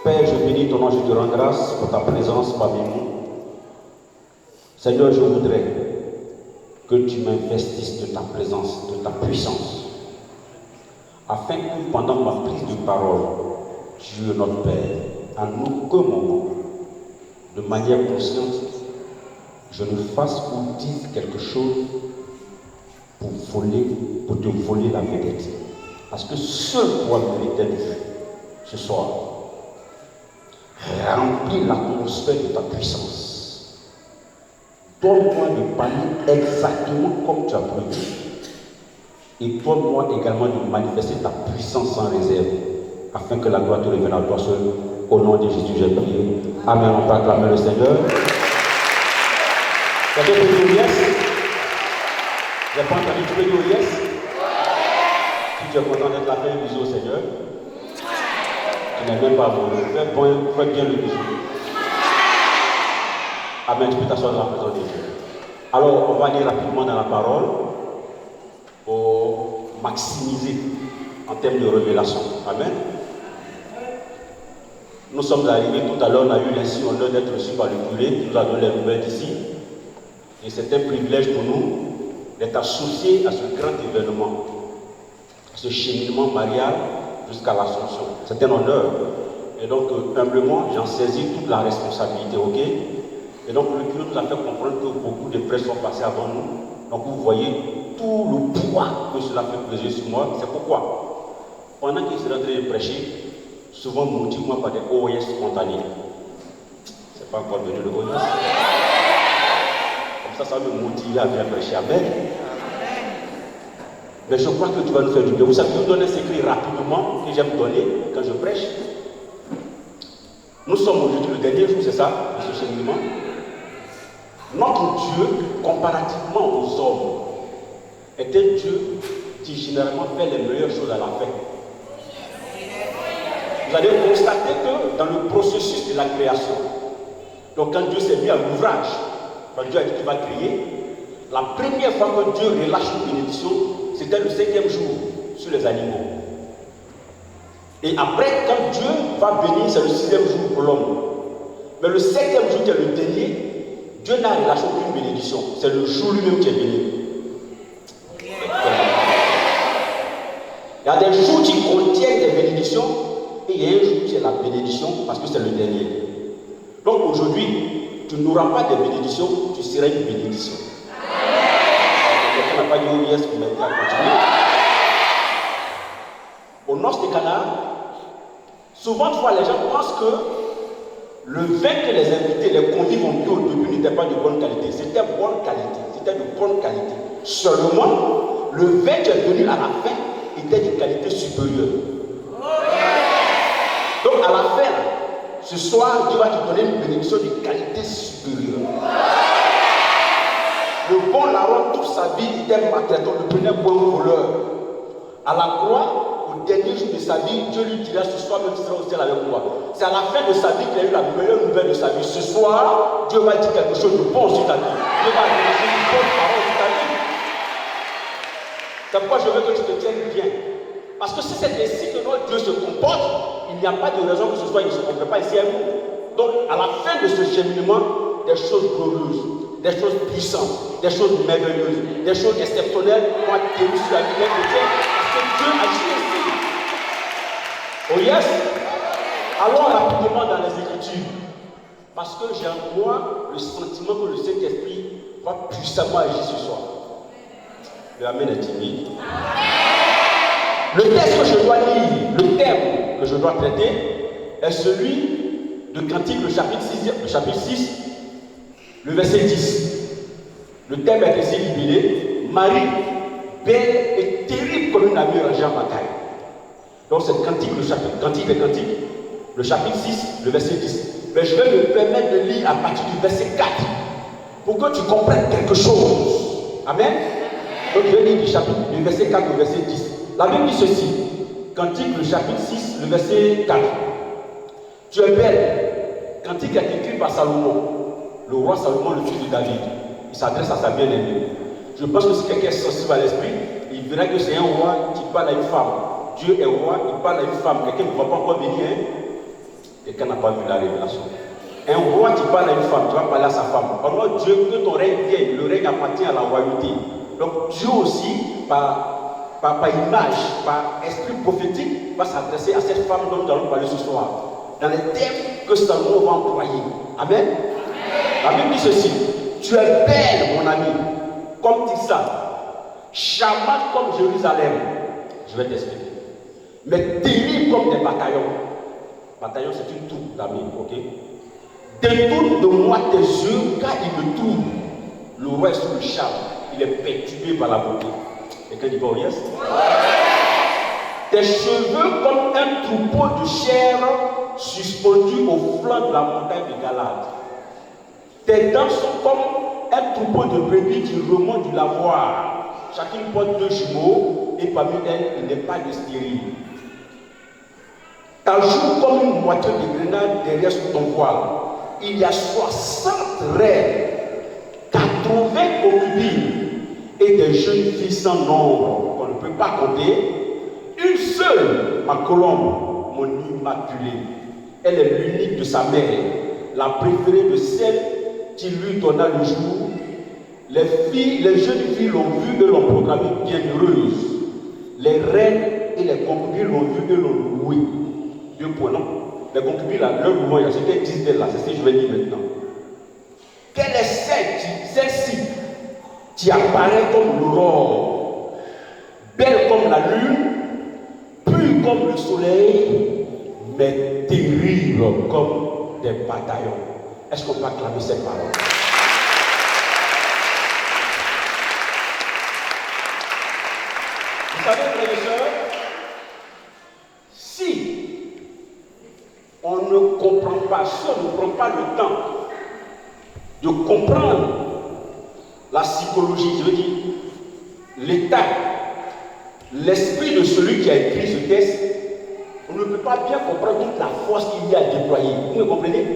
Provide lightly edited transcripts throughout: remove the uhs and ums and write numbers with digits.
Père, je bénis ton nom, je te rends grâce pour ta présence parmi nous. Seigneur, je voudrais que tu m'investisses de ta présence, de ta puissance, afin que pendant ma prise de parole, Dieu notre Père, en aucun moment, de manière consciente, je ne fasse ou dise quelque chose pour te voler la vedette. Parce que seul toi méritais de faire ce soir. Remplis l'atmosphère de ta puissance. Donne-moi de parler exactement comme tu as prévu. Et donne-moi également de manifester ta puissance sans réserve, afin que la gloire te revienne à toi seul. Au nom de Jésus, j'ai prié. Amen. On peut acclamer le Seigneur. Quelqu'un peut dire yes? J'ai pas entendu, tu peux dire yes? Si tu es content d'être là, fais un bisou au Seigneur. Tu n'es même pas bon. Fais bien le bisou. Amen. Tu peux t'asseoir dans la présence de Dieu. Alors, on va aller rapidement dans la parole pour maximiser en termes de révélation. Amen. Nous sommes arrivés tout à l'heure, on a eu l'insigne honneur d'être reçus par le curé qui nous a donné les nouvelles d'ici. Et c'est un privilège pour nous d'être associés à ce grand événement, à ce cheminement marial jusqu'à l'Assomption. C'est un honneur. Et donc, humblement, j'en saisis toute la responsabilité, ok? Et donc, le curé nous a fait comprendre que beaucoup de prêtres sont passés avant nous. Donc, vous voyez tout le poids que cela fait peser sur moi. C'est pourquoi, pendant qu'il s'est en train de prêcher, souvent motive-moi par des OS spontanés. C'est pas encore venu le OS. Comme ça va me motiver à venir prêcher. Amen. Mais je crois que tu vas nous faire du bien. Vous savez, je vous donne un secret rapidement que j'aime donner quand je prêche. Nous sommes aujourd'hui le dernier jour, c'est ça, de ce cheminement. Notre Dieu, comparativement aux hommes, est un Dieu qui généralement fait les meilleures choses à la fin. Vous allez constater que dans le processus de la création, donc quand Dieu s'est mis à l'ouvrage, quand Dieu a dit qu'il va créer, la première fois que Dieu relâche une bénédiction, c'était le 5e jour sur les animaux. Et après, quand Dieu va bénir, c'est le 6e jour pour l'homme. Mais le 7e jour qui est le dernier, Dieu n'a relâché aucune bénédiction. C'est le jour lui-même qui est béni. Il y a des jours qui contiennent des bénédictions et il y a un jour qui est la bénédiction parce que c'est le dernier. Donc aujourd'hui, tu n'auras pas de bénédiction, tu seras une bénédiction. Quelqu'un n'a pas dit oui, yes, vous m'aidez à continuer. Au nord de Canaan, souvent tu vois, les gens pensent que le vin que les invités, les convives ont bu au début n'était pas de bonne qualité. C'était bonne qualité, c'était de bonne qualité. Seulement, le vin qui est venu à la fin était de qualité supérieure. Donc à la fin, ce soir, Dieu va te donner une bénédiction de qualité supérieure. Le bon larron, toute sa vie, il était maltraitant, le prenait pour un voleur. À la croix, au dernier jour de sa vie, Dieu lui dira ce soir, même tu seras au ciel avec moi. C'est à la fin de sa vie qu'il a eu la meilleure nouvelle de sa vie. Ce soir, Dieu va dire quelque chose de bon sur ta vie. Dieu va dire une bonne parole sur ta vie. C'est pourquoi je veux que tu te tiennes bien. Parce que si c'est ainsi que notre Dieu se comporte, il n'y a pas de raison que ce soit, il ne se comporte pas ici à nous. Donc, à la fin de ce cheminement, des choses glorieuses, des choses puissantes, des choses merveilleuses, des choses exceptionnelles vont atterrir sur la vie d'un chrétien. Parce que Dieu agit ainsi. Oh yes? Allons rapidement dans les Écritures. Parce que j'ai en moi le sentiment que le Saint-Esprit va puissamment agir ce soir. Le Amen est timide. Le texte que je dois lire, le thème que je dois traiter, est celui de Cantique, le chapitre 6, le verset 10. Le thème est ici libellé, Marie, belle et terrible comme une amie rangée en bataille. Donc c'est Cantique, le chapitre 6, le verset 10. Mais je vais me permettre de lire à partir du verset 4 pour que tu comprennes quelque chose. Amen. Donc je vais lire du verset 4 au verset 10. La Bible dit ceci, Cantique, le chapitre 6, le verset 4. Tu es belle. Cantique est écrit par Salomon, le roi Salomon, le fils de David. Il s'adresse à sa bien-aimée. Je pense que si quelqu'un est sensible à l'esprit, il verra que c'est un roi qui parle à une femme. Dieu est roi, il parle à une femme. Quelqu'un ne va pas encore venir. Hein? Quelqu'un n'a pas vu la révélation. Un roi qui parle à une femme, tu vas parler à sa femme. Oh non, Dieu, que ton règne vienne, le règne appartient à la royauté. Donc Dieu aussi, par image, par esprit prophétique, va s'adresser à cette femme dont nous allons parler ce soir. Dans les termes que Salomon va employer. Amen. La Bible dit ceci. Tu es belle, mon ami, comme Tissa, charmante comme Jérusalem. Je vais t'expliquer. Mais terrible comme des bataillons. Bataillon, c'est une troupe d'amis, ok? Détourne de moi tes yeux, car il me trouve. Le roi est sous le charme, il est perturbé par la beauté. Quelqu'un dit pas yes? Tes cheveux comme un troupeau de chair suspendu au flanc de la montagne de Galade. Tes dents sont comme un troupeau de brebis qui remonte du lavoir. Chacune porte 2 jumeaux et parmi elles, il n'est pas de stérile. Ta joue comme une moitié de grenade derrière sous ton voile. Il y a 60 reines, 80 concubines et des jeunes filles sans nombre qu'on ne peut pas compter. Une seule, ma colombe, mon immaculée. Elle est l'unique de sa mère, la préférée de celle qui lui donna le jour. Les jeunes filles l'ont vue et l'ont proclamée bienheureuse. Les reines et les concubines l'ont vue et l'ont louée. 2 points, non? Les concubines, là, leur mouvement, c'est ce qu'elles disent d'elle là, c'est ce que je vais dire maintenant. Quelle est celle-ci qui apparaît comme l'aurore, belle comme la lune, pure comme le soleil, mais terrible comme des bataillons? Est-ce qu'on peut acclamer cette parole? Vous savez, frères et sœurs, si on ne comprend pas, si on ne prend pas le temps de comprendre la psychologie, je veux dire, l'état, l'esprit de celui qui a écrit ce texte, on ne peut pas bien comprendre toute la force qu'il y a à déployer. Vous me comprenez?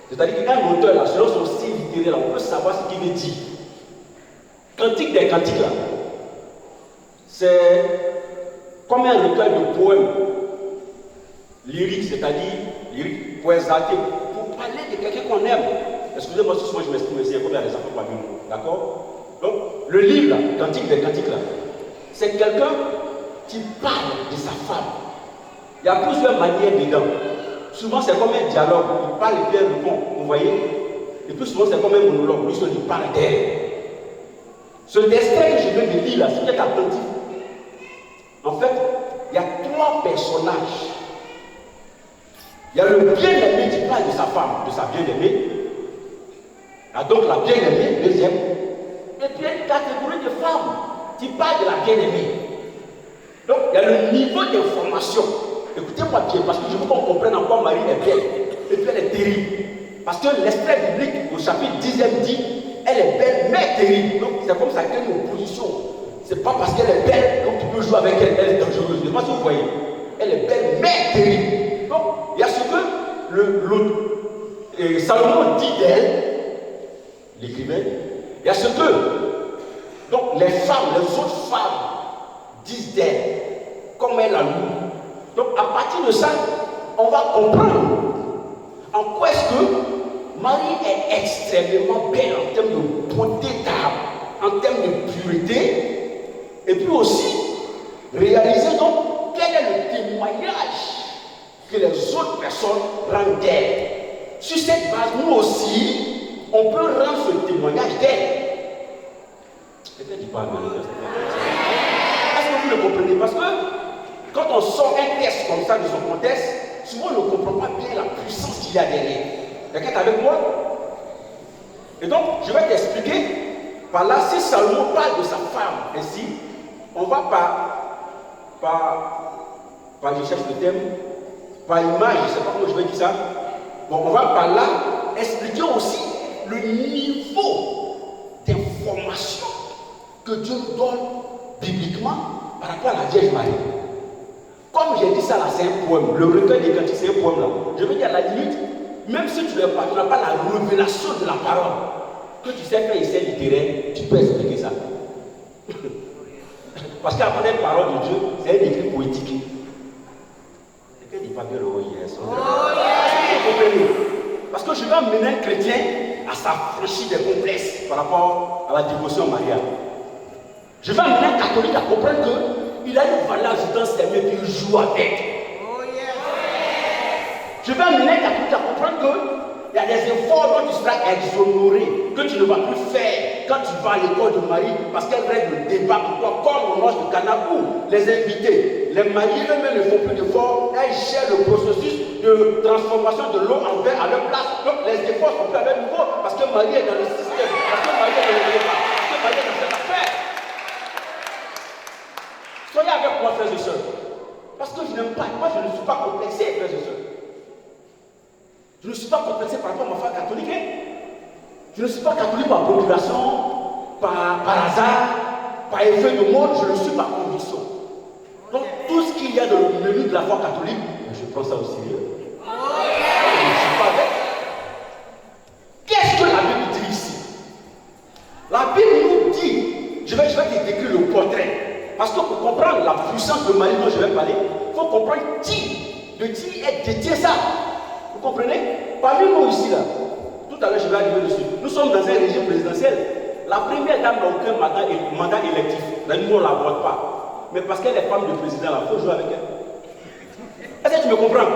C'est-à-dire qu'un auteur, là, selon son style littéraire, on peut savoir ce qu'il veut dire. Cantique des cantiques, là, c'est comme un recueil de poèmes lyriques, c'est-à-dire lyriques poésatés, pour parler de quelqu'un qu'on aime. Excusez-moi si moi je m'exprime ici, il y a combien de raisons parmi nous, d'accord? Donc, le livre, là, Cantique des cantiques, là, c'est quelqu'un qui parle de sa femme. Il y a plusieurs manières dedans. Souvent, c'est comme un dialogue. Il parle et puis elle répond. Vous voyez? Et puis souvent, c'est comme un monologue. Lui, il parle d'elle. Ce extrait que je viens de lire là, c'est peut-être attentif. En fait, il y a 3 personnages. Il y a le bien-aimé qui parle de sa femme, de sa bien-aimée. Il y a donc la bien-aimée, deuxième. Et puis il y a une catégorie de femmes qui parlent de la bien-aimée. Donc, il y a le niveau d'information. Écoutez-moi bien, parce que je veux qu'on comprenne en quoi Marie est belle. Et puis elle est terrible. Parce que l'extrait biblique au chapitre 10e dit, elle est belle mais terrible. Donc c'est comme ça qu'elle est en opposition. C'est pas parce qu'elle est belle, donc tu peux jouer avec elle, elle est dangereuse. Je ne sais pas si vous voyez. Elle est belle mais terrible. Donc il y a ce que Salomon dit d'elle, l'écrivain. Il y a ce que donc les femmes, les autres femmes disent d'elle, comme elle a lu. Donc à partir de ça, on va comprendre en quoi est-ce que Marie est extrêmement belle en termes de beauté d'âme, en termes de pureté, et puis aussi réaliser donc quel est le témoignage que les autres personnes rendent d'elle. Sur cette base, nous aussi, on peut rendre ce témoignage d'elle. Quelqu'un dit pas amen. Est-ce que vous le comprenez? Parce que quand on sort un texte comme ça de son contexte, souvent on ne comprend pas bien la puissance qu'il y a derrière. Quelqu'un est avec moi? Et donc, je vais t'expliquer. Par là, si Salomon parle de sa femme ainsi, on va je cherche le terme, par image, je ne sais pas comment je vais dire ça. Bon, on va par là expliquer aussi le niveau d'information que Dieu nous donne bibliquement par rapport à la Vierge Marie. Comme j'ai dit ça là, c'est un poème. Le recueil des cantiques, c'est un poème là. Je veux dire à la limite, même si tu n'as pas la révélation de la parole, que tu sais faire essai littéraire, tu peux expliquer ça. Parce qu'après les paroles de Dieu, c'est un écrit poétique. Quelqu'un dit pas bien le oh yes. je vais amener un chrétien à s'affranchir des complexes par rapport à la dévotion au mariage. Je vais amener un catholique à comprendre qu'il a une valeur dans ses mains et qu'il joue avec. Je vais amener un catholique à comprendre qu'il y a des efforts dont tu seras exonéré, que tu ne vas plus faire quand tu vas à l'école de Marie, parce qu'elle règle le débat pour toi, comme au Nord de Cana où les invités, les mariés eux-mêmes ne font plus d'efforts, elles gèrent le processus de transformation de l'eau en vin à leur place. Donc les efforts sont plus à leur niveau, parce que Marie est dans le système, parce que Marie est dans le débat, parce que Marie est dans cette affaire. Soyez avec moi, frères et sœurs. Parce que je n'aime pas, moi je ne suis pas complexé, frères et sœurs. Je ne suis pas complexé par rapport à ma foi catholique. Hein? Je ne suis pas catholique par procuration, par hasard, par effet de mode, je ne suis pas conviction. Donc tout ce qu'il y a dans le menu de la foi catholique, je prends ça au sérieux. Je ne suis pas avec. Qu'est-ce que la Bible dit ici? La Bible nous dit, je vais te décrire le portrait. Parce que pour comprendre la puissance de Marie dont je vais parler, il faut comprendre de qui est dédié ça. Vous comprenez? Parmi nous ici, là, tout à l'heure je vais arriver dessus. Nous sommes dans un régime présidentiel. La première dame n'a aucun mandat électif. Nous, on ne la vote pas. Mais parce qu'elle est femme de président, il faut jouer avec elle. Est-ce que tu me comprends?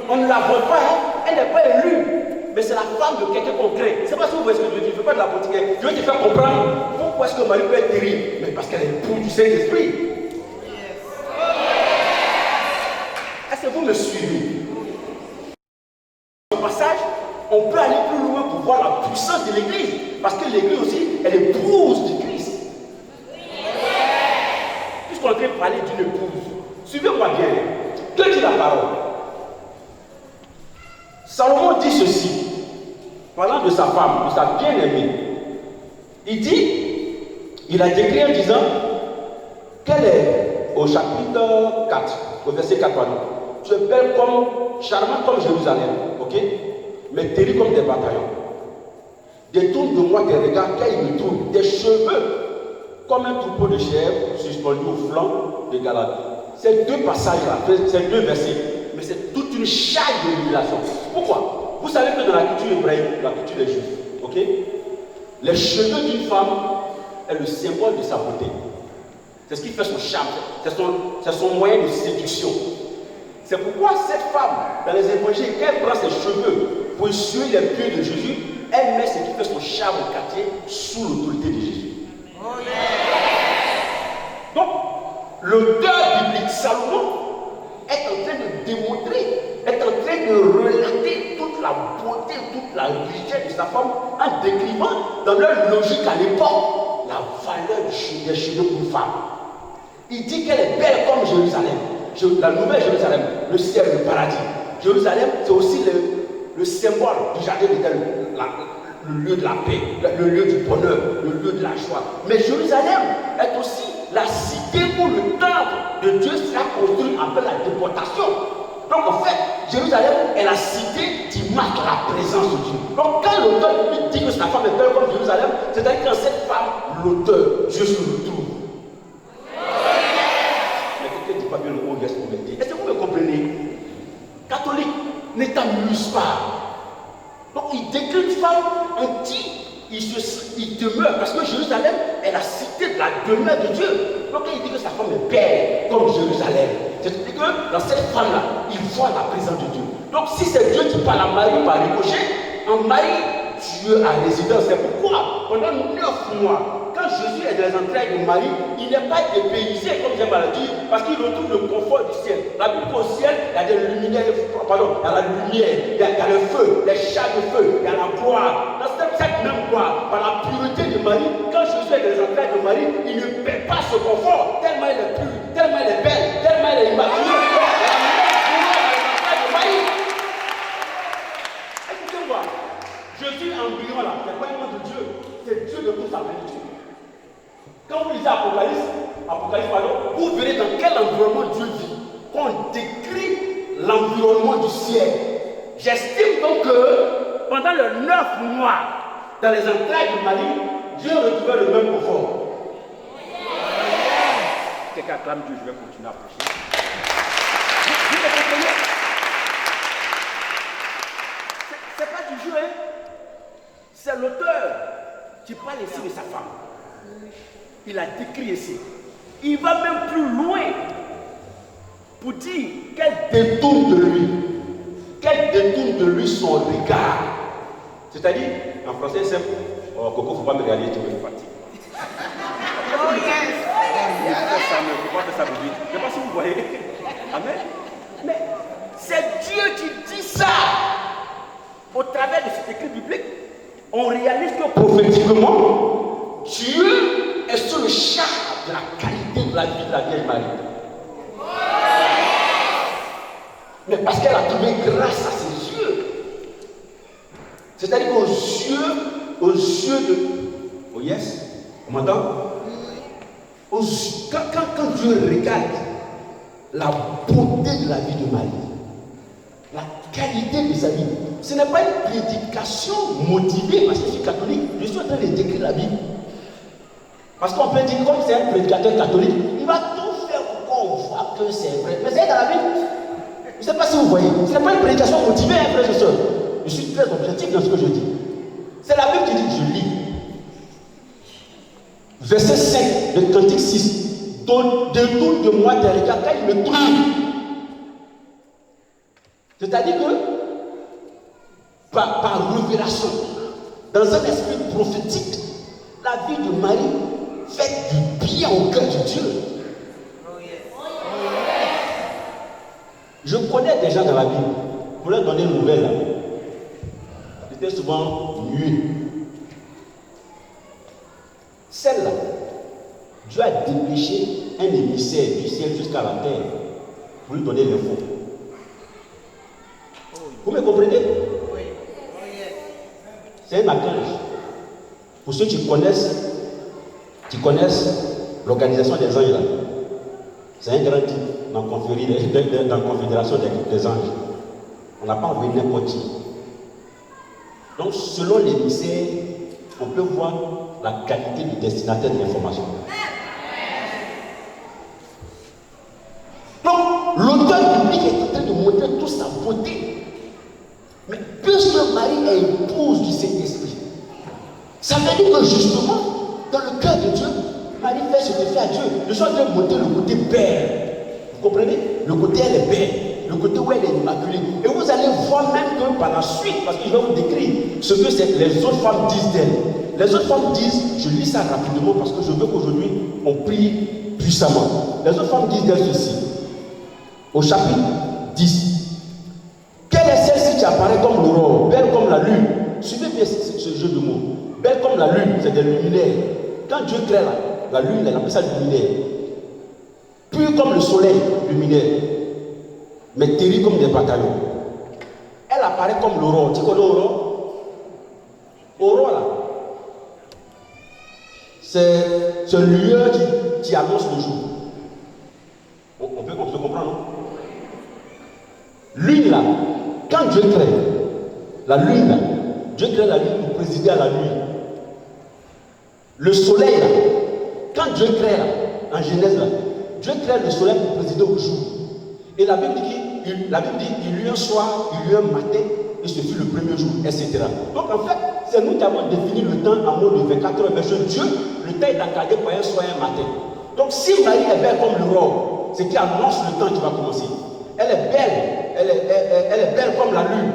On ne la vote pas, hein? Elle n'est pas élue. Mais c'est la femme de quelqu'un qu'on crée. Je ne sais pas si vous voyez ce que je veux dire. Je ne fais pas de la politique. Je veux te faire comprendre pourquoi est-ce que Marie peut être terrible. Mais parce qu'elle est l'épouse du Saint-Esprit. Est-ce que vous me suivez? Au passage, on peut aller plus loin pour voir la puissance de l'Église. Parce que l'Église aussi, elle est épouse du Christ. Puisqu'on est en train de parler d'une épouse, suivez-moi bien. Que dit la parole? Salomon dit ceci, parlant de sa femme, de sa bien-aimée. Il dit, il a décrit en disant qu'elle est au chapitre 4, au verset 4, pardon. Tu es belle comme, charmante comme Jérusalem, ok? Mais terrible comme des bataillons. Détourne de moi tes regards, car ils me trouvent. Des cheveux comme un troupeau de chèvres suspendus au flanc de Galade. Ces deux passages-là, ces deux versets, mais c'est toute une charge de révélation. Pourquoi? Vous savez que dans la culture hébraïque, la culture des Juifs, ok? Les cheveux d'une femme est le symbole de sa beauté. C'est ce qui fait son charme, c'est son moyen de séduction. C'est pourquoi cette femme, dans les évangiles, quand elle prend ses cheveux pour essuyer les pieds de Jésus, elle met ce qui fait son charme au quartier sous l'autorité de Jésus. Oh yeah. Donc, l'auteur biblique Salomon est en train de démontrer, est en train de relater toute la beauté, toute la richesse de sa femme en décrivant dans leur logique à l'époque la valeur des cheveux d'une femme. Il dit qu'elle est belle comme Jérusalem. La nouvelle Jérusalem, le ciel, le paradis. Jérusalem, c'est aussi le symbole du jardin d'Éden, le lieu de la paix, le lieu du bonheur, le lieu de la joie. Mais Jérusalem est aussi la cité où le temple de Dieu sera construit après la déportation. Donc en fait, Jérusalem est la cité qui marque la présence de Dieu. Donc quand l'auteur dit que sa femme est belle comme Jérusalem, c'est-à-dire que dans cette femme, l'auteur, Dieu se retrouve. Est-ce que vous me comprenez? Catholique, ne t'amuse pas. Donc il décrit une femme en qui il demeure, parce que Jérusalem est la cité de la demeure de Dieu. Donc il dit que sa femme est belle comme Jérusalem. C'est-à-dire que dans cette femme-là, il voit la présence de Dieu. Donc si c'est Dieu qui parle à Marie par ricochet, en Marie, Dieu a résidence. C'est pourquoi pendant 9 mois, quand Jésus est dans les entrailles de Marie, il n'est pas dépaysé comme j'aime à le dire, parce qu'il retrouve le confort du ciel. La Bible au ciel, il y a des luminaires, pardon, il y a la lumière, il y a le feu, les chars de feu, il y a la gloire. Dans cette même gloire, par la pureté de Marie, quand Jésus est dans les entrailles de Marie, il ne perd pas ce confort, tellement il est pur, tellement il est belle, tellement il est immaculé. Écoutez-moi, Jésus embryon là, c'est pas un nom de Dieu, c'est Dieu de toute sa plénitude. Quand vous lisez Apocalypse, pardon, vous verrez dans quel environnement Dieu vit. Qu'on décrit l'environnement du ciel. J'estime donc que pendant les 9 mois, dans les entrailles de Marie, Dieu retrouvait le même confort. Quelqu'un acclame Dieu, je vais continuer à prêcher. Vous me comprenez? C'est pas du jeu. Tu parles ici de sa femme. Il a décrit ici. Il va même plus loin pour dire qu'elle détourne de lui. Qu'elle détourne de lui son regard. C'est-à-dire, en français simple, oh Coco, il ne faut pas me regarder, tu me fatigues. Oh yes! Je ne peux pas faire ça pour lui. Je ne sais pas si vous voyez. Amen. Mais c'est Dieu qui dit ça. Au travers de cet écrit biblique, on réalise que prophétiquement, Dieu est sur le charme de la qualité de la vie de la Vierge Marie. Mais parce qu'elle a trouvé grâce à ses yeux. C'est-à-dire qu'aux yeux de... Oh yes, on m'entend? Quand Dieu regarde la beauté de la vie de Marie, la qualité de sa vie, ce n'est pas une prédication motivée parce que je suis catholique, je suis en train de décrire la Bible. Parce qu'on peut dire, comme c'est un prédicateur catholique, il va tout faire pour qu'on voit que c'est vrai. Mais c'est dans la Bible. Je ne sais pas si vous voyez, ce n'est pas une prédication motivée, hein, frères et sœurs. Je suis très objectif dans ce que je dis. C'est la Bible qui dit, je lis. Verset 5 de Cantique 6. Détourne de moi tes regards quand il me trouve. C'est-à-dire que, par révélation, dans un esprit prophétique, la vie de Marie fait du bien au cœur de Dieu. Je connais des gens dans la Bible. Pour leur donner une nouvelle, c'était souvent nuit. Celle-là, Dieu a dépêché un émissaire du ciel jusqu'à la terre pour lui donner l'info. Vous me comprenez? C'est un archange. Pour ceux qui connaissent l'organisation des anges là. C'est un grand type dans la confédération des anges. On n'a pas envoyé n'importe qui. Donc, selon l'émissaire, on peut voir la qualité du destinataire de l'information. Donc, l'auteur biblique est en train de montrer toute sa beauté. Mais puisque Marie est épouse du Saint-Esprit, ça veut dire que justement, dans le cœur de Dieu, Marie fait ce qu'elle fait à Dieu. Je suis en train de montrer le côté père. Vous comprenez? Le côté elle est belle. Le côté où elle est immaculée. Et vous allez voir même que par la suite, parce que je vais vous décrire ce que les autres femmes disent d'elle. Les autres femmes disent, je lis ça rapidement parce que je veux qu'aujourd'hui on prie puissamment. Les autres femmes disent d'elle ceci. Au chapitre 10. Quelle est celle-ci qui apparaît comme l'aurore, belle comme la lune? Suivez bien ce jeu de mots. Belle comme la lune, c'est des luminaires. Quand Dieu crée la lune, elle appelle ça luminaire. Pure comme le soleil, luminaire. Mais terrible comme des bataillons. Elle apparaît comme l'aurore. Tu connais l'aurore? Aurore là. C'est une lueur qui annonce le jour. On peut comprendre, non? Lune là. Quand Dieu crée la lune là, Dieu crée la lune pour présider à la nuit. Le soleil là, quand Dieu crée là, en Genèse là, Dieu crée le soleil pour présider au jour. Et la Bible dit il y eut un soir, il y eut un matin, et ce fut le premier jour, etc. Donc en fait, c'est nous qui avons défini le temps en mode de 24 heures. Mais chez Dieu, le temps est encadré par un soir et un matin. Donc si Marie est belle comme l'aurore, c'est qui annonce le temps qui va commencer. Elle est belle comme la lune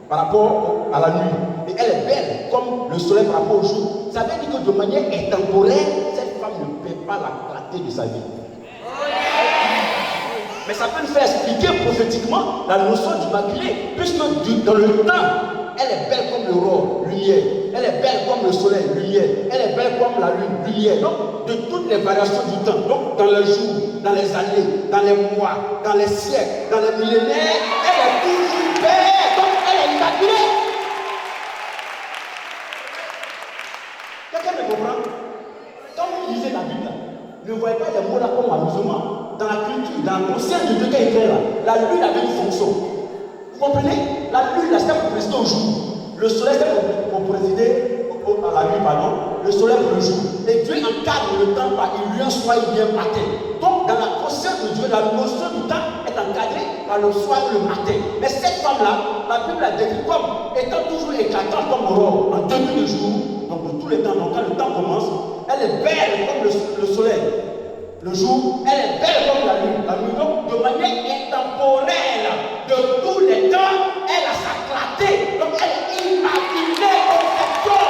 par rapport à la nuit. Et elle est belle comme le soleil par rapport au jour. Ça veut dire que de manière intemporelle, cette femme ne perd pas la clarté de sa vie. Mais ça peut nous faire expliquer prophétiquement la notion d'immaculée, puisque dans le temps, elle est belle comme l'aurore, lumière. Elle est belle comme le soleil, lumière. Elle est belle comme la lune, lumière. Donc, de toutes les variations du temps, donc dans les jours, dans les années, dans les mois, dans les siècles, dans les millénaires, elle est toujours belle. Donc, elle est immaculée. Quelqu'un me comprend? Quand vous lisez la Bible, ne voyez pas les mots là comme amusement. Dans la culture, dans la conscience de Dieu qui est écrit là, la lune avait une fonction. Vous comprenez? La lune, c'était pour présider au jour. Le soleil, c'était pour présider à la nuit, pardon. Le soleil pour le jour. Et Dieu encadre le temps par il y a un soir, il y a un matin. Donc, dans la conscience de Dieu, la notion du temps est encadrée par le soir et le matin. Mais cette femme-là, la Bible la décrit comme étant toujours éclatante comme l'aurore, en début de jour, donc de tous les temps. Donc quand le temps commence, elle est belle comme le soleil. Le jour, elle est belle comme la nuit. La nuit, donc, de manière intemporelle, de tous les temps, elle a sa clarté. Donc, elle est immaculée au perfection.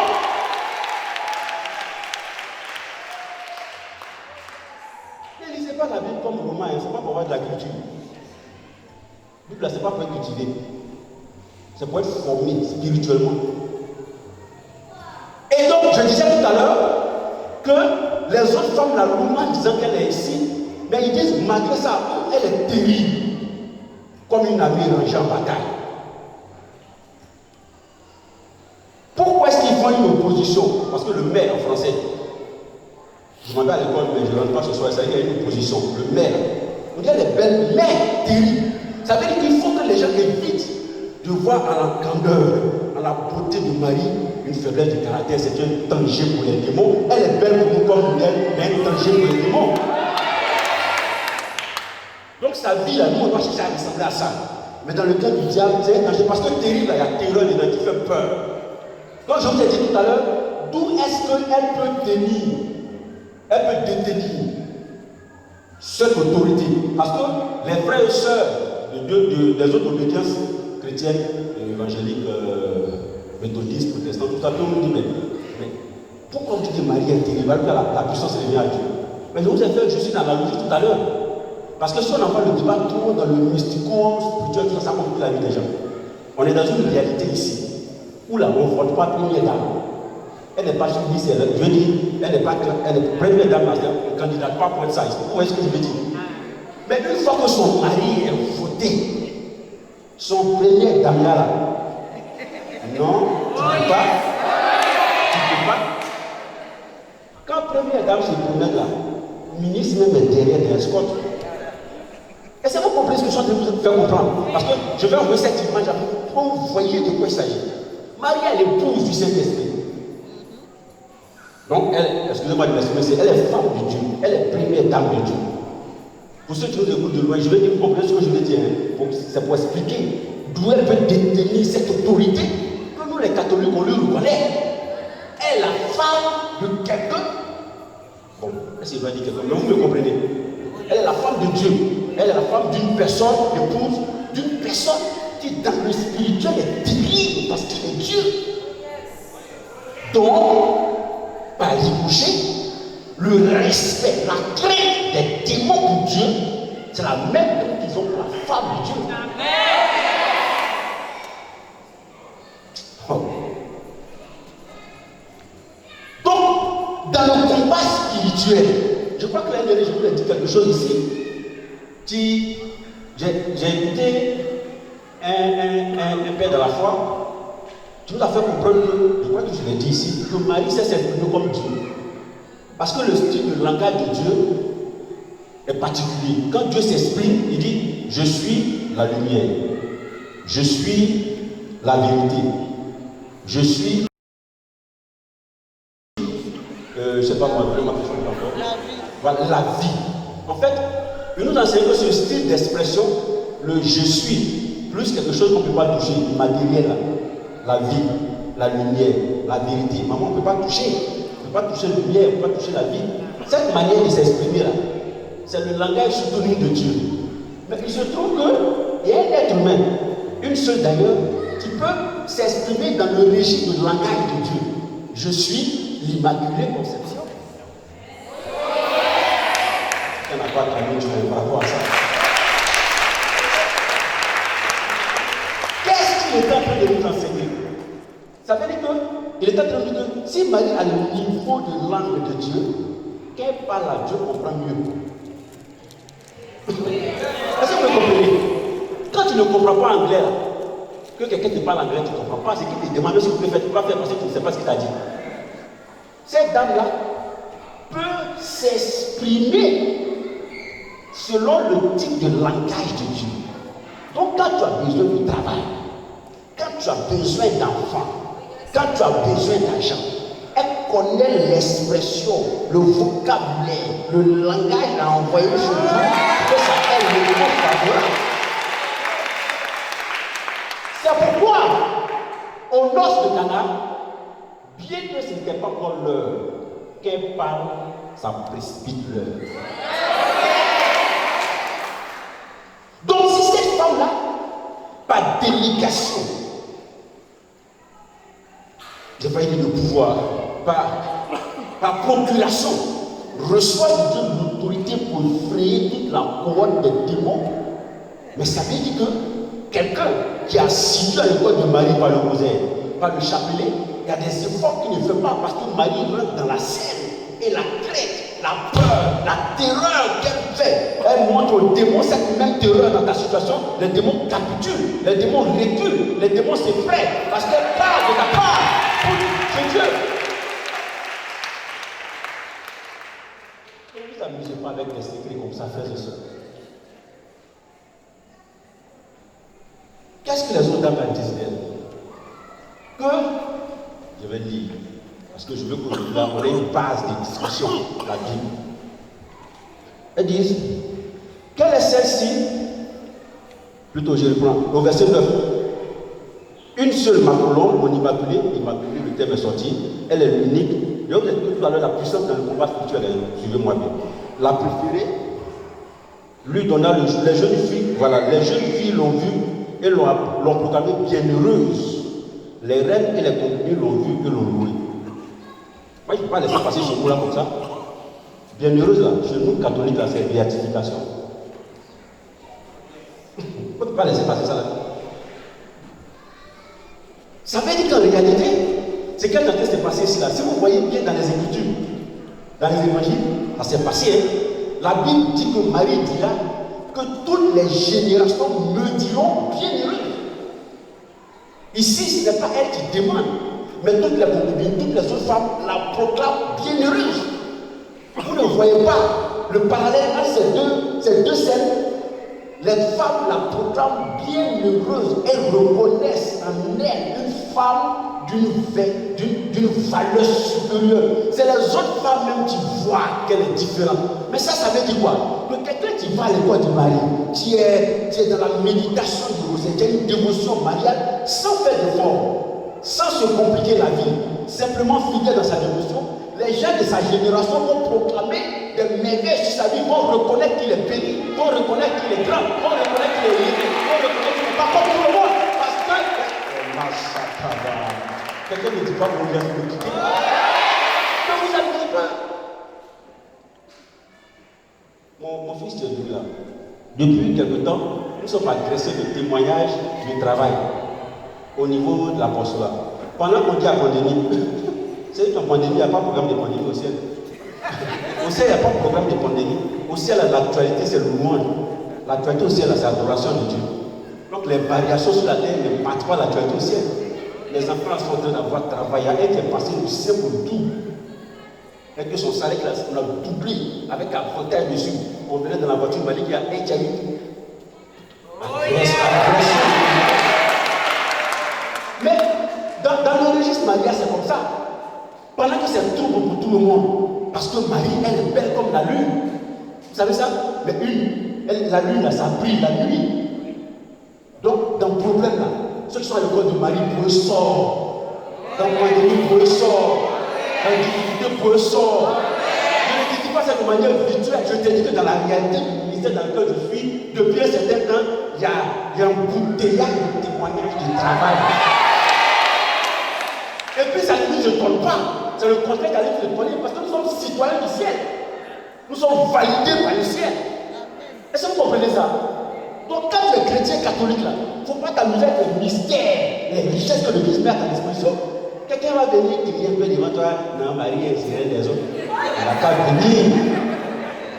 Ne lisez pas la Bible comme roman, ce n'est pas pour avoir de la culture. La Bible, ce n'est pas pour être cultivé. C'est pour être formé spirituellement. Et donc, je disais tout à l'heure que les autres femmes la louent en disant qu'elle est ici, mais ils disent malgré ça, elle est terrible, comme une amie rangée en bataille. Pourquoi est-ce qu'ils font une opposition? Parce que le maire en français, je m'en vais à l'école, mais je ne rentre pas ce soir, ça y a une opposition. Le maire, on dit elle est belle, mais terrible. Ça veut dire qu'il faut que les gens évitent de voir à la grandeur, à la beauté de Marie, une faiblesse de caractère, c'est un danger pour les démons. Elle est belle pour nous comme elle, mais un danger pour les démons. Donc sa vie, là, nous, on doit chercher à ressembler à ça. Mais dans le cas du diable, c'est un danger parce que terrible, il y a terreur dedans qui fait peur. Donc je vous ai dit tout à l'heure, d'où est-ce qu'elle peut tenir, elle peut détenir cette autorité? Parce que les frères et sœurs des autres obédiences chrétiennes, évangéliques, méthodistes, protestants, tout ça, tout le monde dit, mais pourquoi on dit que Marie est terrible, la puissance revient à Dieu? Mais je vous ai fait, je suis dans la logique tout à l'heure. Parce que si on envoie le débat tout dans le mystico-spirituel, ça complique la vie des gens. On est dans une réalité ici, où là, on ne vote pas première dame. Elle n'est pas sur liste, je veux dire, elle n'est pas elle est première dame, elle ne candidate pas pour être ça. Vous voyez ce que je veux dire? Mais une fois que son mari est voté, son premier dame là, non, tu ne peux pas. Tu ne peux pas. Quand première dame se promène là, le ministre même est derrière des escortes. Et c'est vous comprenez ce que je suis en train de vous faire comprendre. Parce que je vais envoyer cette image pour vous voyez de quoi il s'agit. Marie est l'épouse du Saint-Esprit. Donc, elle, excusez-moi de m'exprimer, elle est femme de Dieu. Elle est première dame de Dieu. Pour ceux qui nous écoutent de loin, je vais dire, vous comprenez ce que je veux dire. C'est pour expliquer d'où elle peut détenir cette autorité que nous, les catholiques, on lui reconnaît. Elle est la femme de quelqu'un. Bon, est-ce que je vais dire quelqu'un? Mais vous me comprenez. Elle est la femme de Dieu. Elle est la femme d'une personne, l'épouse d'une personne qui, dans le spirituel, est terrible parce qu'il est Dieu. Donc, par ricochet, le respect, la crainte des démons pour Dieu, c'est la même qu'ils ont pour la femme de Dieu. Oh. Donc, dans le combat spirituel, je crois que l'année dernière, je vous ai dit quelque chose ici. J'ai écouté un père de la foi qui nous a fait comprendre que, je crois que je l'ai dit ici, que Marie s'est s'exprimer comme Dieu. Parce que le style de langage de Dieu est particulier. Quand Dieu s'exprime, il dit « Je suis la lumière, je suis la vérité, je suis... » je ne sais pas comment ma question encore. La vie. Voilà, la vie. En fait, il nous enseigne que ce style d'expression, le « je suis », plus quelque chose qu'on ne peut pas toucher, matériel, la vie, la lumière, la vérité. Maman, on ne peut pas toucher. On ne peut pas toucher la lumière, on ne peut pas toucher la vie. Cette manière de s'exprimer là, c'est le langage soutenu de Dieu. Mais il se trouve qu'il y a un être humain, une seule d'ailleurs, qui peut s'exprimer dans le régime du langage de Dieu. Je suis l'Immaculée Conception. On n'a pas de par rapport à ça. Qu'est-ce qu'il est en train de nous enseigner? Ça veut dire qu'il est en train de dire que si Marie a le niveau de langue de Dieu, qu'elle parle à Dieu, comprend mieux. Est-ce que vous comprenez? Quand tu ne comprends pas anglais, que quelqu'un te parle anglais, tu ne comprends pas ce qu'il te demande, ce que tu peux faire, tu peux pas faire parce que tu ne sais pas ce qu'il t'a dit. Cette dame-là peut s'exprimer selon le type de langage de Dieu. Donc quand tu as besoin de travail, quand tu as besoin d'enfants, quand tu as besoin d'argent, elle connaît l'expression, le vocabulaire, le langage à envoyer sur Dieu, que ça aide le moment favorable. C'est pourquoi, aux noces de Cana, bien que ce n'était pas encore l'heure, qu'elle parle, ça précipite l'heure. Donc si cette femme-là, par délégation, j'ai failli dire le pouvoir, par procuration, reçoit de Dieu l'autorité pour frayer toute la couronne des démons, mais ça veut dire que quelqu'un qui a situé à l'école de Marie par le rosaire, par le chapelet, il y a des efforts qu'il ne fait pas parce que Marie rentre dans la scène et la crainte, la peur, la terreur qu'elle fait, elle montre aux démons cette même terreur dans ta situation. Les démons capitulent, les démons reculent, les démons s'effraient parce qu'elle parle de ta part pour Dieu. Ne vous amusez pas avec des secrets comme ça, frères et sœurs. Qu'est-ce que les autres dames disent d'elle? Que, je vais lire, parce que je veux qu'on ait une base de discussion, la Bible. Elles disent, quelle est celle-ci? Plutôt, je reprends, au verset 9. Une seule Macolombe, mon immaculée, le terme est sorti, elle est l'unique. Je vous ai dit tout à l'heure, la puissance dans le combat spirituel, suivez-moi bien. La préférée, lui donna les jeunes filles, voilà, les jeunes filles l'ont vue et l'ont proclamée bienheureuse. Les reines et les concubières l'ont vue et l'ont louée. Moi, je ne peux pas laisser passer ce mot-là comme ça. Bienheureuse, là, chez nous, catholiques, là, c'est béatification. On ne peut pas laisser passer ça là. Ça veut dire qu'en réalité, c'est qu'elle train de se passer ici là. Si vous voyez bien dans les Écritures, dans les évangiles, ça s'est passé. Hein? La Bible dit que Marie dira que toutes les générations me diront bienheureuse. Ici, ce n'est pas elle qui demande, mais toutes les concubines, toutes les autres femmes la proclament bienheureuse. Vous ne voyez pas le parallèle entre ces deux scènes. Les femmes la proclament bienheureuse. Elles reconnaissent en elle une femme d'une valeur supérieure. C'est les autres femmes même qui voient qu'elle est différente. Mais ça veut dire quoi? Que quelqu'un qui va à l'école de Marie, qui est dans la méditation du rosaire, qui a une dévotion mariale, sans faire d'effort, sans se compliquer la vie, simplement fidèle dans sa dévotion, les gens de sa génération vont proclamer des merveilles sur sa vie, vont reconnaître qu'il est béni, vont reconnaître qu'il est grand, vont reconnaître qu'il est libre, vont reconnaître qu'il n'est pas comme tout le monde. Parce que. Quelqu'un ne dit pas qu'on vient de me quitter. Ne vous amusez pas. Mon fils est venu là. Depuis quelque temps, nous sommes agressés de témoignages du travail au niveau de l'apostolat. Pendant qu'on dit à pandémie, c'est une pandémie, il n'y a pas de programme de pandémie au ciel. Au ciel, il n'y a pas de programme de pandémie. Au ciel, l'actualité, c'est le louange. L'actualité au ciel, c'est l'adoration de Dieu. Donc les variations sur la terre ne partent pas l'actualité au ciel. Les enfants sont en train d'avoir travaillé. Elle qui est passée du simple au double. Et que son salaire, on a doublé avec un fauteuil dessus. On venait dans la voiture, il m'a dit qu'il y a un qui a eu. Mais dans le registre Maria, c'est comme ça. Pendant que c'est trouble pour tout le monde, parce que Marie, elle est belle comme la lune. Vous savez ça? Mais la lune, là, ça brille la nuit. Donc, dans le problème là, ceux qui sont à l'école de Marie, pour eux sort. Dans le pandémie, pour eux sort. Dans la difficulté, pour eux sort. Je ne te dis pas ça de manière virtuelle, je te dis que dans la réalité du ministère dans lequel je suis, depuis un certain temps, il y a un bouteillage de témoignages de travail. Et puis ça ne nous étonne pas. C'est le contraire qui allait nous étonner parce que nous sommes citoyens du ciel. Nous sommes validés par le ciel. Est-ce que vous comprenez ça? Donc quand tu es chrétien catholique là, il ne faut pas t'amuser avec les mystères, les richesses que l'Église met à ta disposition. Quelqu'un va venir crier un peu devant toi, non, Marie est tirée des autres. Elle n'a pas venir.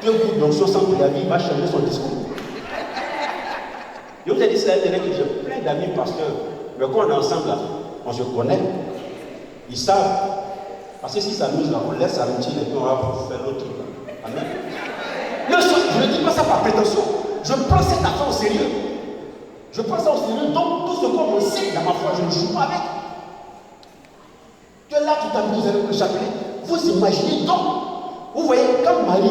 Deux coups d'onction sans préavis, il va changer son discours. Je vous ai dit c'est la dernière que j'ai plein d'amis pasteurs. Mais quand on est ensemble là, on se connaît. Ils savent. Parce que si ça s'amuse là, on laisse s'amuser et puis on va faire l'autre truc. Amen. Non, je ne dis pas ça par prétention. Je prends cette affaire au sérieux. Je prends ça au sérieux. Donc, tout ce qu'on me sait dans ma foi, je ne joue pas avec. Que là, tu t'amuses avec le chapelet. Vous imaginez donc. Vous voyez, comme Marie,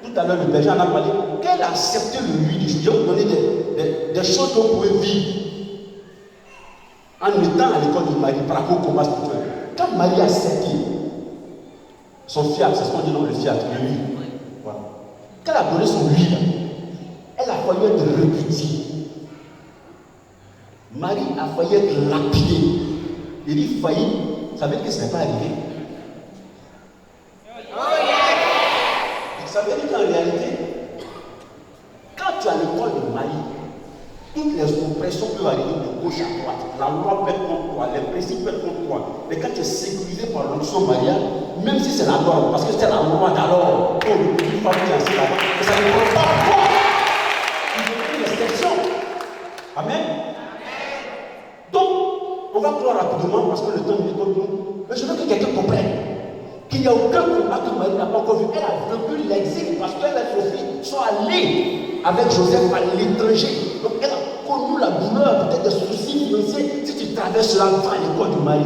tout à l'heure, le berger en a parlé, qu'elle a accepté le lui du jour. Je vais vous donner des choses qu'on pouvait vivre en étant à l'école de Marie par rapport au combat spirituel. quand Marie a cédé son fiat, c'est ce qu'on dit dans le fiat, l'huile. Voilà. Quand elle a donné son huile, elle a failli être répudiée. Marie a failli être lapidée. Il dit failli, ça veut dire que ce n'est pas arrivé. Ça veut dire qu'en réalité, quand tu as le col de Marie, toutes les oppressions peuvent arriver de gauche à droite. La loi peut être contre toi, les principes peuvent être contre toi. Mais quand tu es sécurisé par l'onction mariale, même si c'est la norme, parce que c'est la loi d'alors, pour une femme qui est assise là-bas, mais ça ne prend pas quoi. Il y a une exception. Amen. Donc, on va croire rapidement parce que le temps est contre nous. Mais je veux que quelqu'un comprenne qu'il n'y a aucun combat que Marie n'a pas encore vu. Elle a vécu l'exil parce qu'elle et Sophie sont allés avec Joseph à l'étranger. Donc elle a connu la douleur, peut-être des soucis financiers. Si tu traverses la fin à l'école du mari,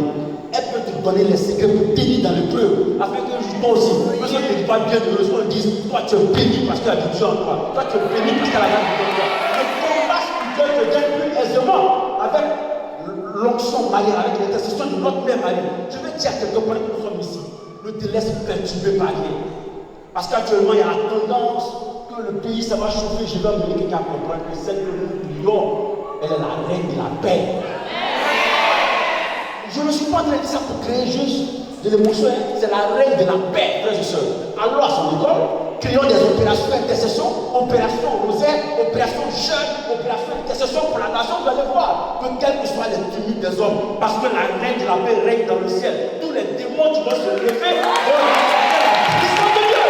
elle peut te donner les secrets pour t'aider dans le preuve. Afin que toi aussi, personne ne te pas bien de qu'on dise, toi tu es béni parce qu'elle a du Dieu en toi. Toi tu es béni parce qu'elle a la vie en toi. Le combat spirituel te gagne plus aisément avec l'onction mariée, avec l'intercession de notre mère Marie. Je vais dire à quelqu'un pendant que nous sommes ici. Ne te laisse perturber par rien. Parce qu'actuellement, il y a la tendance que le pays, ça va chauffer. Je vais amener quelqu'un à comprendre que celle que nous prions, elle est la reine de la paix. Je ne suis pas en train de dire ça pour créer juste de l'émotion. C'est la reine de la paix, frères et sœurs. Alors, à son école, créons des opérations d'intercession, opérations rosaire, opérations jeûne, opérations d'intercession pour la nation. Vous allez voir que quels que soient les tumultes des hommes, parce que la reine de la paix règne dans le ciel. Tous les démons qui vont se lever vont la puissance de Dieu.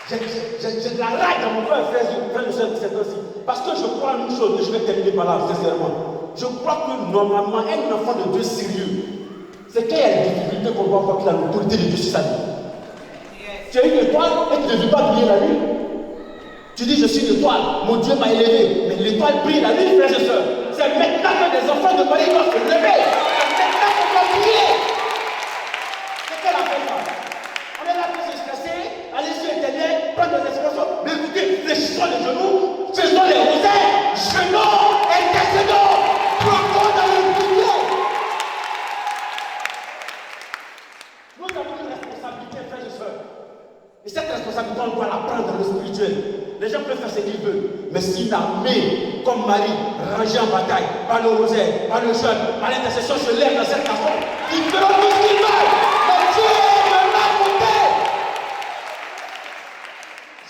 J'ai de la rage dans mon cœur, frère et sœurs, cette heure-ci. Parce que je crois en une chose, et je vais terminer par là, sincèrement. Je crois que normalement, un enfant de Dieu sérieux, c'est qu'il y a des difficultés qu'on doit voir qu'il a l'autorité de Dieu sur sa vie. Tu as une étoile et tu ne veux pas briller la nuit. Tu dis, je suis une étoile, mon Dieu m'a élevé. Mais l'étoile brille la nuit, frères et sœurs. C'est maintenant que les enfants de Marie doivent se lever. C'est maintenant qu'on doit briller. C'est quelle affaire ça? On est là pour se stresser, aller sur Internet, prendre des expressions. Mais écoutez, fléchissons les genoux, faisons les rosaires, jeûnons, intercédons, plongons dans le milieu. Nous avons une responsabilité, frères et sœurs. Et cette responsabilité, on doit la prendre dans le spirituel. Les gens peuvent faire ce qu'ils veulent. Mais si une armée comme Marie, rangée en bataille, par le rosaire, par le jeûne, par l'intercession, se lève dans cette nation, ils feront tout ce qu'ils veulent. Mais Dieu me l'a monté.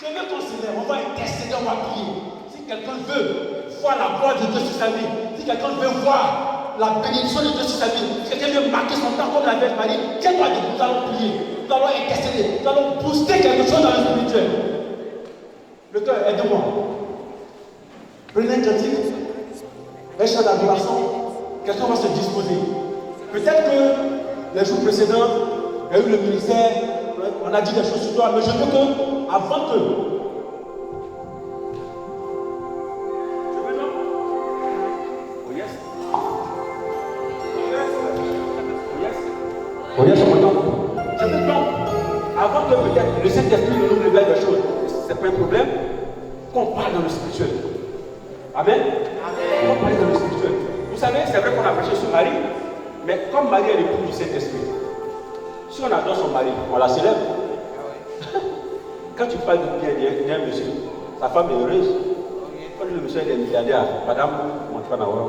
Je veux qu'on se lève, on va intercéder, on va prier. Si quelqu'un veut voir la gloire de Dieu sur sa vie, si quelqu'un veut voir la bénédiction de Dieu sur sa vie, si quelqu'un veut marquer son temps comme la Vierge Marie, tiens-toi debout, nous allons prier, nous allons intercéder, nous allons booster quelque chose dans le spirituel. Le cœur, aide-moi. Prenez un cantique, un chant d'adoration, quelqu'un va se disposer. Peut-être que les jours précédents, il y a eu le ministère, on a dit des choses sur toi, mais je veux que, avant que. Tu veux non? Oh yes. Oh yes, on m'entend. Je veux donc, avant que peut-être le Saint-Esprit nous révèle des choses. C'est pas un problème qu'on parle dans le spirituel. Amen. Amen. On parle dans le spirituel. Vous savez, c'est vrai qu'on a prêché sur Marie, mais comme Marie est l'épouse du Saint-Esprit, si on adore son mari, on la célèbre. Quand tu parles du bien d'un monsieur, sa femme est heureuse. Quand le monsieur est milliardaire, madame, on ne peut pas avoir.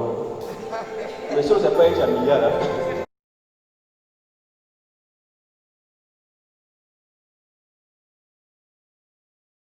Mais si on ne sait pas être un milliard, là.